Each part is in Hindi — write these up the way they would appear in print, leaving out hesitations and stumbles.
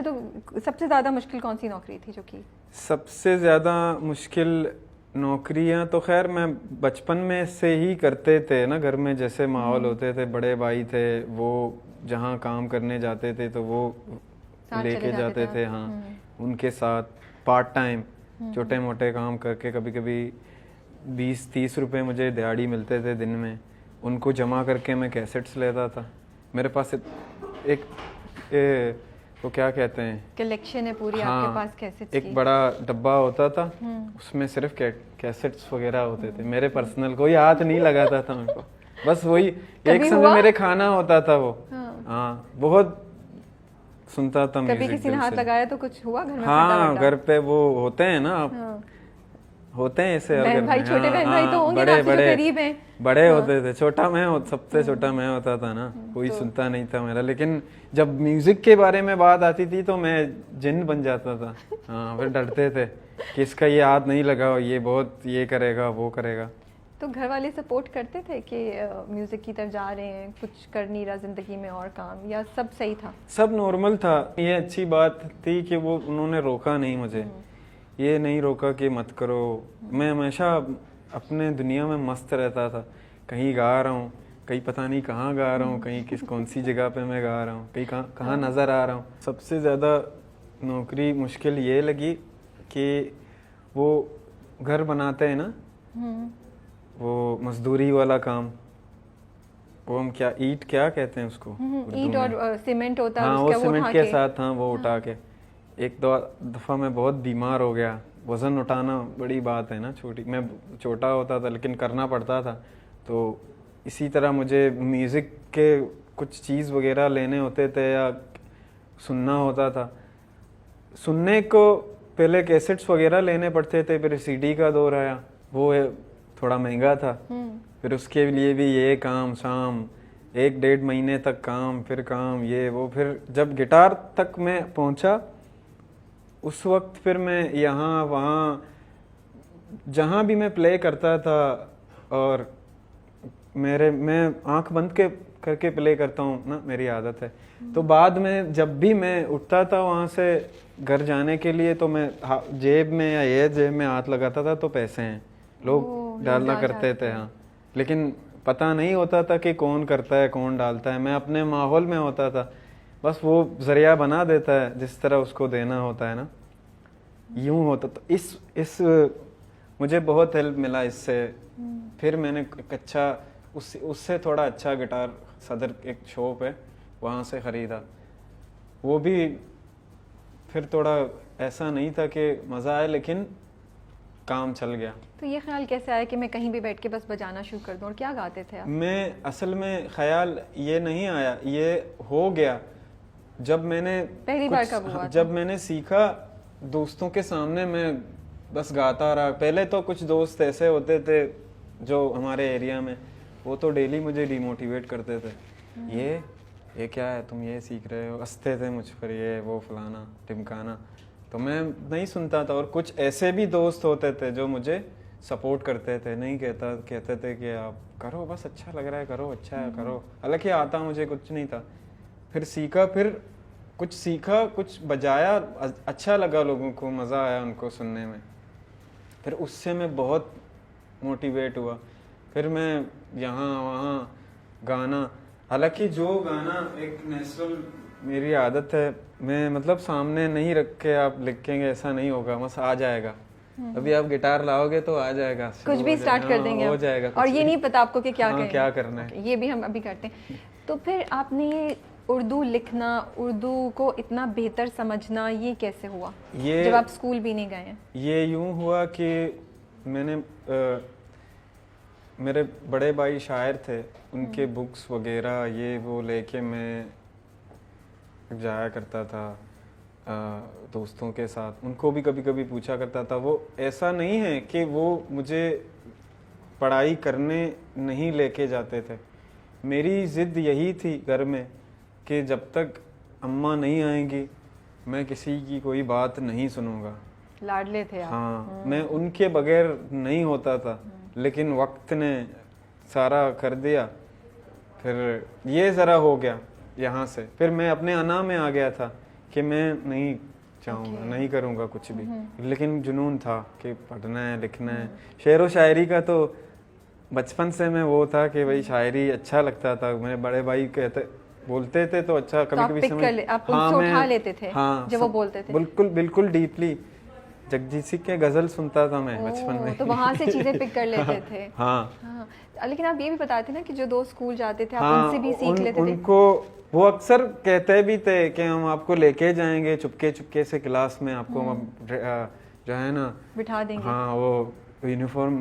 तो सबसे ज़्यादा मुश्किल कौन सी नौकरी थी जो की? सबसे ज़्यादा मुश्किल नौकरियां तो खैर मैं बचपन में से ही करते थे ना, घर में जैसे माहौल होते थे, बड़े भाई थे वो जहाँ काम करने जाते थे तो वो लेके जाते थे, हाँ उनके साथ पार्ट टाइम छोटे मोटे काम करके कभी कभी 20-30 रुपए मुझे दिहाड़ी मिलते थे दिन में, उनको जमा करके मैं कैसेट्स लेता था। मेरे पास एक वो क्या कहते हैं, कलेक्शन है पूरी, हाँ, आपके पास कैसेट्स एक की? बड़ा डब्बा होता था, उसमें सिर्फ कैसेट्स वगैरह होते थे मेरे पर्सनल, कोई हाथ नहीं लगाता था उनको, बस वही एक समय मेरे खाना होता था वो। हाँ बहुत सुनता था म्यूजिक। कभी किसी ने हाथ लगाया तो कुछ हुआ घर में? हाँ घर पे वो होते हैं ना, होते हैं ऐसे बहन भाई, छोटे बहन भाई तो होंगे ना, आपसे जो करीब हैं। बड़े होते थे, छोटा मैं सबसे छोटा मैं होता था ना, कोई सुनता नहीं था मेरा। लेकिन जब म्यूजिक के बारे में बात आती थी तो मैं जिन बन जाता था। हाँ फिर डरते थे कि इसका ये हाथ नहीं लगाओ, ये बहुत ये करेगा वो करेगा। तो घर वाले सपोर्ट करते थे कि म्यूजिक की तरफ जा रहे हैं, कुछ कर नहीं रहा जिंदगी में और काम, या सब सही था? सब नॉर्मल था। ये अच्छी बात थी कि वो उन्होंने रोका नहीं मुझे, ये नहीं रोका कि मत करो। मैं हमेशा अपने दुनिया में मस्त रहता था, कहीं गा रहा हूँ, कहीं पता नहीं कहाँ गा रहा हूँ, कहीं कौन सी जगह पे मैं गा रहा हूँ, कहीं कहाँ नज़र आ रहा हूँ। सबसे ज़्यादा नौकरी मुश्किल ये लगी कि वो घर बनाते हैं ना, वो मजदूरी वाला काम, वो हम क्या ईंट क्या कहते हैं उसको, ईंट और सीमेंट होता है, हाँ वो सीमेंट के साथ, हाँ वो उठा के। एक दो दफ़ा मैं बहुत बीमार हो गया, वज़न उठाना बड़ी बात है ना, मैं छोटा होता था लेकिन करना पड़ता था। तो इसी तरह मुझे म्यूज़िक के कुछ चीज़ वगैरह लेने होते थे या सुनना होता था। सुनने को पहले कैसेट्स वगैरह लेने पड़ते थे, फिर सीडी का दौर आया, वो थोड़ा महंगा था, फिर उसके लिए भी ये काम शाम 1-1.5 महीने तक काम, फिर काम ये वो। फिर जब गिटार तक मैं पहुंचा उस वक्त फिर मैं यहाँ वहाँ जहाँ भी मैं प्ले करता था, और मैं आंख बंद करके प्ले करता हूँ ना, मेरी आदत है। तो बाद में जब भी मैं उठता था वहाँ से घर जाने के लिए तो मैं जेब में या ये जेब में हाथ लगाता था तो पैसे हैं, लोग डालना करते थे। हाँ लेकिन पता नहीं होता था कि कौन करता है कौन डालता है, मैं अपने माहौल में होता था, बस वो जरिया बना देता है जिस तरह उसको देना होता है ना, यूं होता। तो इस मुझे बहुत हेल्प मिला इससे। फिर मैंने एक अच्छा उससे थोड़ा अच्छा गिटार सदर एक शॉप है वहाँ से ख़रीदा, वो भी फिर थोड़ा ऐसा नहीं था कि मज़ा आया लेकिन काम चल गया। तो ये ख्याल कैसे आया कि मैं कहीं भी बैठ के बस बजाना शुरू कर दूं? और क्या गाते थे आप? मैं असल में ख्याल ये नहीं आया, ये हो गया जब मैंने पहली बार कब हुआ था? जब मैंने सीखा दोस्तों के सामने मैं बस गाता रहा। पहले तो कुछ दोस्त ऐसे होते थे जो हमारे एरिया में, वो तो डेली मुझे डिमोटिवेट करते थे, ये क्या है तुम ये सीख रहे हो, हंसते थे मुझ पर, ये वो फलाना टिमकाना, तो मैं नहीं सुनता था। और कुछ ऐसे भी दोस्त होते थे जो मुझे सपोर्ट करते थे, नहीं कहते थे कि आप करो बस अच्छा लग रहा है करो, अच्छा है करो, हालांकि आता मुझे कुछ नहीं था। फिर सीखा, फिर कुछ सीखा, कुछ बजाया, अच्छा लगा, लोगों को मज़ा आया उनको सुनने में, फिर उससे मैं बहुत मोटिवेट हुआ। फिर मैं यहाँ वहाँ गाना, हालांकि जो गाना एक नेचुरल मेरी आदत है, मैं मतलब सामने नहीं रख के आप लिखेंगे ऐसा नहीं होगा, बस आ जाएगा। अभी आप गिटार लाओगे तो आ जाएगा, कुछ भी स्टार्ट कर देंगे हो जाएगा। और ये नहीं पता आपको कि क्या करना है, ये भी हम अभी करते हैं। तो फिर आपने ये उर्दू लिखना, उर्दू को इतना बेहतर समझना, ये कैसे हुआ जब आप स्कूल भी नहीं गए हैं? ये यूं हुआ कि मैंने मेरे बड़े भाई शायर थे, उनके बुक्स वगैरह ये वो लेके मैं जाया करता था दोस्तों के साथ, उनको भी कभी कभी पूछा करता था। वो ऐसा नहीं है कि वो मुझे पढ़ाई करने नहीं लेके जाते थे, मेरी ज़िद यही थी घर में कि जब तक अम्मा नहीं आएंगी मैं किसी की कोई बात नहीं सुनूंगा। लाडले थे आप? हाँ मैं उनके बगैर नहीं होता था, लेकिन वक्त ने सारा कर दिया। फिर ये ज़रा हो गया यहाँ से, फिर मैं अपने अना में आ गया था कि मैं नहीं चाहूँगा, नहीं करूँगा कुछ भी, लेकिन जुनून था कि पढ़ना है, लिखना है। शेर व शायरी का तो बचपन से मैं वो था कि भाई शायरी अच्छा लगता था। मेरे बड़े भाई कहते बोलते थे तो अच्छा, कभी कभी समझ, आप उनसे उठा लेते थे जब वो बोलते थे? बिल्कुल बिल्कुल डीपली जगजीत सिंह के गजल सुनता था मैं बचपन में, तो वहाँ से चीजें पिक कर लेते थे। हाँ। लेकिन आप ये भी बताते ना कि जो दोस्त स्कूल जाते थे आप उनसे भी सीख लेते थे। उनको वो अक्सर कहते भी थे कि हम आपको लेके जाएंगे चुपके चुपके से क्लास में, आपको जो है ना बिठा देंगे। हाँ, वो यूनिफॉर्म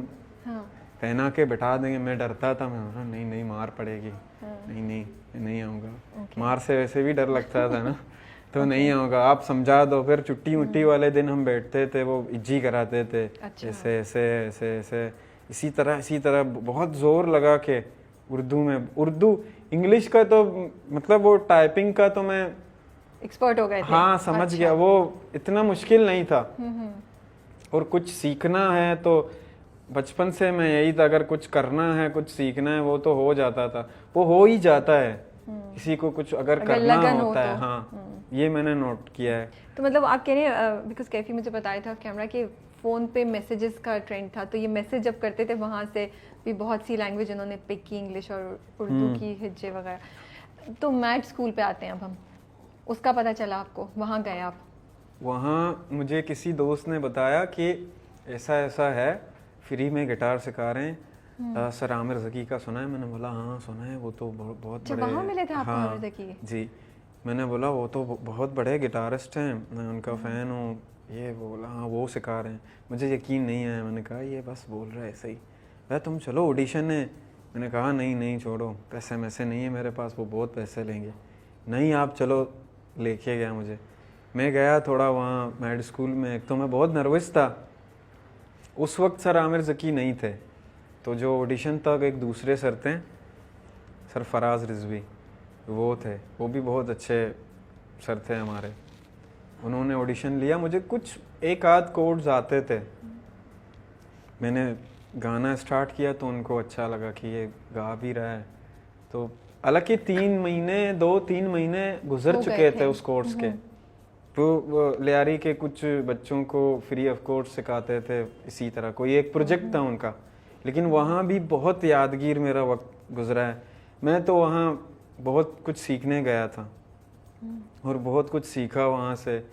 पहना के बिठा देंगे। मैं डरता था, मैं बोला नहीं नहीं मार पड़ेगी, नहीं आऊँगा। मार से वैसे भी डर लगता था ना, तो नहीं आऊँगा, आप समझा दो। फिर छुट्टी मुट्टी वाले दिन हम बैठते थे, वो इज्जी कराते थे, ऐसे ऐसे ऐसे ऐसे, इसी तरह बहुत जोर लगा के उर्दू में। उर्दू इंग्लिश का तो मतलब वो टाइपिंग का तो मैं एक्सपर्ट हो गए थे। हाँ, समझ गया, वो इतना मुश्किल नहीं था। और कुछ सीखना है तो बचपन से मैं यही था, अगर कुछ करना है, कुछ सीखना है, वो तो हो जाता था, वो हो ही जाता है। किसी को कुछ अगर करना होता है, हाँ, ये मैंने नोट किया है। तो मतलब आप कह रहे हैं, बिकॉज कैफी मुझे बताया था कैमरा कि फ़ोन पे मैसेजेस का ट्रेंड था, तो ये मैसेज जब करते थे वहाँ से भी बहुत सी लैंग्वेज उन्होंने पिक की, इंग्लिश और उर्दू की हिज्जे वगैरह। तो मैट स्कूल पे आते हैं अब हम, उसका पता चला आपको, वहाँ गए आप? वहाँ मुझे किसी दोस्त ने बताया कि ऐसा ऐसा है, फ्री में गिटार सिखा रहे हैं, सर आमिर ज़की का सुना है? मैंने बोला हाँ सुना है, वो तो बहुत बड़े। वहाँ मिले थे आपको आमिर ज़की? जी, मैंने बोला वो तो बहुत बड़े गिटारिस्ट हैं, मैं उनका फ़ैन हूँ। ये बोला हाँ वो सिखा रहे हैं। मुझे यकीन नहीं आया, मैंने कहा ये बस बोल रहा है ऐसे ही। भाई तुम चलो ऑडिशन है। मैंने कहा नहीं छोड़ो, पैसे वैसे नहीं है मेरे पास, वो बहुत पैसे लेंगे। नहीं आप चलो, लेके गया मुझे। मैं गया थोड़ा वहाँ मैड स्कूल में। एक तो मैं बहुत नर्वस था उस वक्त, सर आमिर ज़की नहीं थे, तो जो ऑडिशन तक एक दूसरे सर थे, सर फराज रिजवी, वो थे, वो भी बहुत अच्छे सर थे हमारे। उन्होंने ऑडिशन लिया, मुझे कुछ एक आध कोड्स आते थे, मैंने गाना स्टार्ट किया तो उनको अच्छा लगा कि ये गा भी रहा है। तो हालांकि 2-3 महीने गुजर चुके थे उस कोर्स के। तो लियारी के कुछ बच्चों को फ्री ऑफ कोर्स सिखाते थे, इसी तरह कोई एक प्रोजेक्ट था उनका। लेकिन वहाँ भी बहुत यादगीर मेरा वक्त गुजरा है। मैं तो वहाँ बहुत कुछ सीखने गया था और बहुत कुछ सीखा वहाँ से।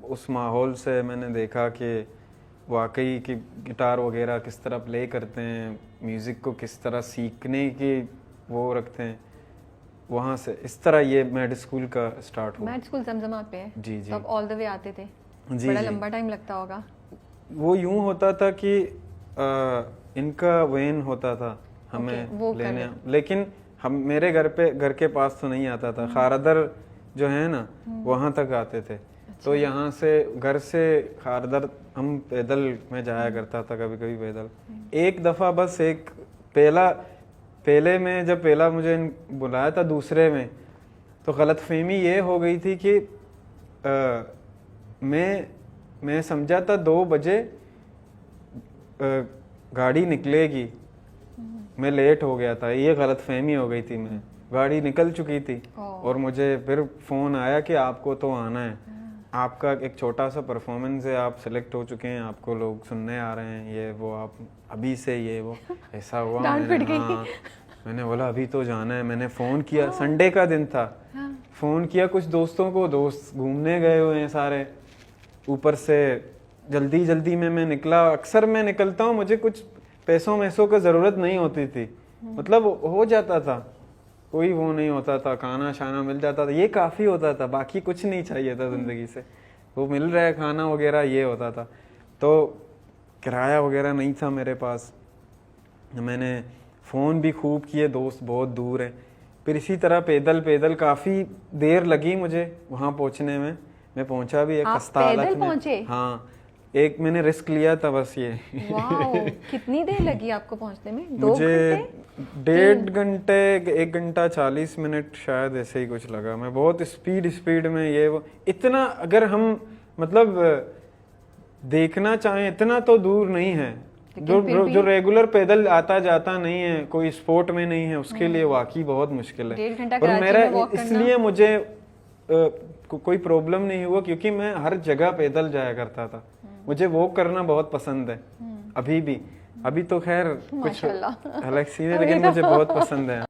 उस माहौल से मैंने देखा कि वाकई कि गिटार वगैरह किस तरह प्ले करते हैं, म्यूज़िक को किस तरह सीखने की वो रखते हैं। वहाँ से इस तरह ये मैड स्कूल का स्टार्ट हुआ। मैड स्कूल जमजमा पे है? जी जी। तब ऑल द वे आते थे? जी, बड़ा लंबा टाइम लगता होगा। वो यूं होता था कि इनका वैन होता था हमें लेने, लेकिन हम मेरे घर के पास तो नहीं आता था। खारदर जो है ना वहाँ तक आते थे। तो यहाँ से घर से खारदर हम पैदल में जाया करता था, कभी कभी पैदल। एक दफ़ा बस एक पहले में जब पहला मुझे बुलाया था दूसरे में, तो गलतफहमी ये हो गई थी कि मैं समझा था 2 बजे गाड़ी निकलेगी, मैं लेट हो गया था, ये गलतफहमी हो गई थी। मैं गाड़ी निकल चुकी थी और मुझे फिर फ़ोन आया कि आपको तो आना है, आपका एक छोटा सा परफॉर्मेंस है, आप सेलेक्ट हो चुके हैं, आपको लोग सुनने आ रहे हैं, ये वो, आप अभी से ये वो। ऐसा हुआ। मैंने बोला अभी तो जाना है। मैंने फ़ोन किया, संडे का दिन था, फ़ोन किया कुछ दोस्तों को, दोस्त घूमने गए हुए हैं सारे। ऊपर से जल्दी में मैं निकला। अक्सर मैं निकलता हूँ, मुझे कुछ पैसों की ज़रूरत नहीं होती थी, मतलब हो जाता था, कोई वो नहीं होता था, खाना शाना मिल जाता था, ये काफ़ी होता था, बाकी कुछ नहीं चाहिए था ज़िंदगी से। वो मिल रहा है खाना वगैरह, ये होता था। तो किराया वगैरह नहीं था मेरे पास। मैंने फ़ोन भी खूब किए, दोस्त बहुत दूर है। फिर इसी तरह पैदल काफ़ी देर लगी मुझे वहाँ पहुँचने में। मैं पहुँचा भी एक अस्तालत में। हाँ, एक मैंने रिस्क लिया था बस ये। कितनी देर लगी आपको पहुँचने में? मुझे 1.5 घंटे, 1 घंटा 40 मिनट शायद, ऐसे ही कुछ लगा। मैं बहुत स्पीड में ये वो, इतना अगर हम मतलब देखना चाहें इतना तो दूर नहीं है। जो रेगुलर पैदल आता जाता नहीं है, कोई स्पोर्ट में नहीं है, उसके लिए वाकई बहुत मुश्किल है। और मेरा इसलिए मुझे कोई प्रॉब्लम नहीं हुआ, क्योंकि मैं हर जगह पैदल जाया करता था। मुझे वॉक करना बहुत पसंद है अभी भी। अभी तो खैर कुछ माशाल्लाह। अलग सीन है, लेकिन मुझे बहुत पसंद है।